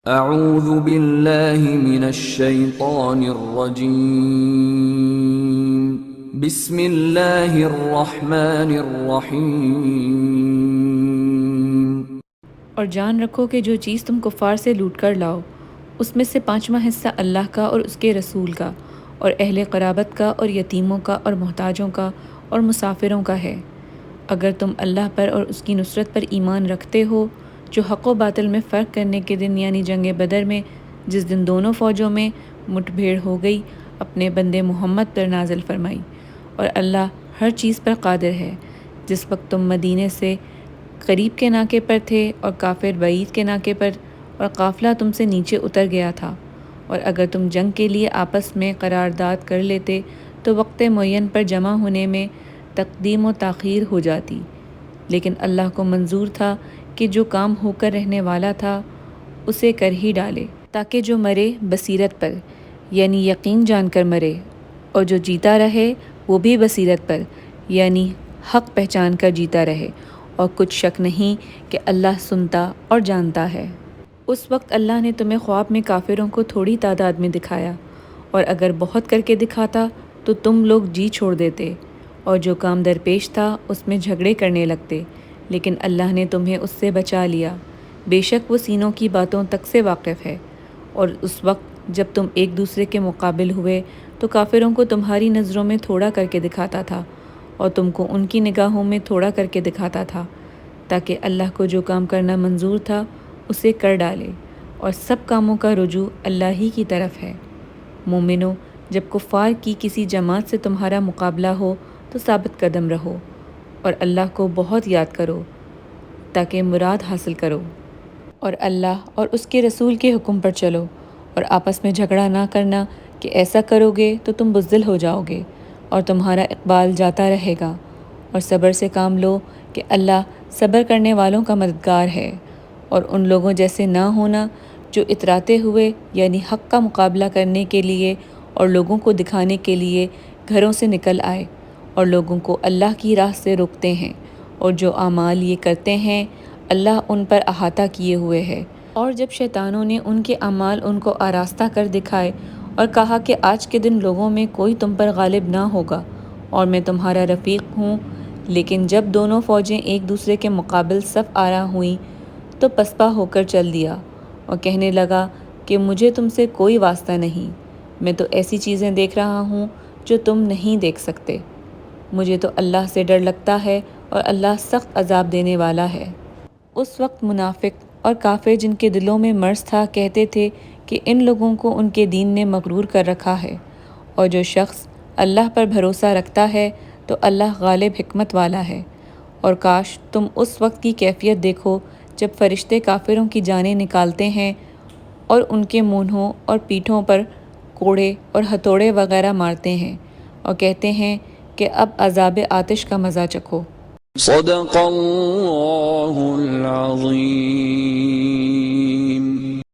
اعوذ باللہ من الشیطان الرجیم بسم اللہ الرحمن الرحیم۔ اور جان رکھو کہ جو چیز تم کفار سے لوٹ کر لاؤ اس میں سے 5واں حصہ اللہ کا اور اس کے رسول کا اور اہل قرابت کا اور یتیموں کا اور محتاجوں کا اور مسافروں کا ہے، اگر تم اللہ پر اور اس کی نصرت پر ایمان رکھتے ہو، جو حق و باطل میں فرق کرنے کے دن یعنی جنگ بدر میں جس دن دونوں فوجوں میں مٹ بھیڑ ہو گئی اپنے بندے محمد پر نازل فرمائی۔ اور اللہ ہر چیز پر قادر ہے۔ جس وقت تم مدینے سے قریب کے ناکے پر تھے اور کافر بعید کے ناکے پر، اور قافلہ تم سے نیچے اتر گیا تھا، اور اگر تم جنگ کے لیے آپس میں قرارداد کر لیتے تو وقت معین پر جمع ہونے میں تقدیم و تاخیر ہو جاتی، لیکن اللہ کو منظور تھا کہ جو کام ہو کر رہنے والا تھا اسے کر ہی ڈالے، تاکہ جو مرے بصیرت پر یعنی یقین جان کر مرے، اور جو جیتا رہے وہ بھی بصیرت پر یعنی حق پہچان کر جیتا رہے، اور کچھ شک نہیں کہ اللہ سنتا اور جانتا ہے۔ اس وقت اللہ نے تمہیں خواب میں کافروں کو تھوڑی تعداد میں دکھایا، اور اگر بہت کر کے دکھاتا تو تم لوگ جی چھوڑ دیتے، اور جو کام درپیش تھا اس میں جھگڑے کرنے لگتے، لیکن اللہ نے تمہیں اس سے بچا لیا، بے شک وہ سینوں کی باتوں تک سے واقف ہے۔ اور اس وقت جب تم ایک دوسرے کے مقابل ہوئے تو کافروں کو تمہاری نظروں میں تھوڑا کر کے دکھاتا تھا، اور تم کو ان کی نگاہوں میں تھوڑا کر کے دکھاتا تھا، تاکہ اللہ کو جو کام کرنا منظور تھا اسے کر ڈالے، اور سب کاموں کا رجوع اللہ ہی کی طرف ہے۔ مومنو، جب کفار کی کسی جماعت سے تمہارا مقابلہ ہو تو ثابت قدم رہو، اور اللہ کو بہت یاد کرو تاکہ مراد حاصل کرو، اور اللہ اور اس کے رسول کے حکم پر چلو، اور آپس میں جھگڑا نہ کرنا کہ ایسا کرو گے تو تم بزدل ہو جاؤ گے اور تمہارا اقبال جاتا رہے گا، اور صبر سے کام لو کہ اللہ صبر کرنے والوں کا مددگار ہے۔ اور ان لوگوں جیسے نہ ہونا جو اتراتے ہوئے یعنی حق کا مقابلہ کرنے کے لیے اور لوگوں کو دکھانے کے لیے گھروں سے نکل آئے اور لوگوں کو اللہ کی راہ سے روکتے ہیں، اور جو اعمال یہ کرتے ہیں اللہ ان پر احاطہ کیے ہوئے ہے۔ اور جب شیطانوں نے ان کے اعمال ان کو آراستہ کر دکھائے اور کہا کہ آج کے دن لوگوں میں کوئی تم پر غالب نہ ہوگا اور میں تمہارا رفیق ہوں، لیکن جب دونوں فوجیں ایک دوسرے کے مقابل صف آرا ہوئیں تو پسپا ہو کر چل دیا اور کہنے لگا کہ مجھے تم سے کوئی واسطہ نہیں، میں تو ایسی چیزیں دیکھ رہا ہوں جو تم نہیں دیکھ سکتے، مجھے تو اللہ سے ڈر لگتا ہے اور اللہ سخت عذاب دینے والا ہے۔ اس وقت منافق اور کافر جن کے دلوں میں مرض تھا کہتے تھے کہ ان لوگوں کو ان کے دین نے مغرور کر رکھا ہے، اور جو شخص اللہ پر بھروسہ رکھتا ہے تو اللہ غالب حکمت والا ہے۔ اور کاش تم اس وقت کی کیفیت دیکھو جب فرشتے کافروں کی جانیں نکالتے ہیں اور ان کے مونہوں اور پیٹھوں پر کوڑے اور ہتھوڑے وغیرہ مارتے ہیں اور کہتے ہیں کہ اب عذاب آتش کا مزہ چکھو۔ صدق اللہ العظیم۔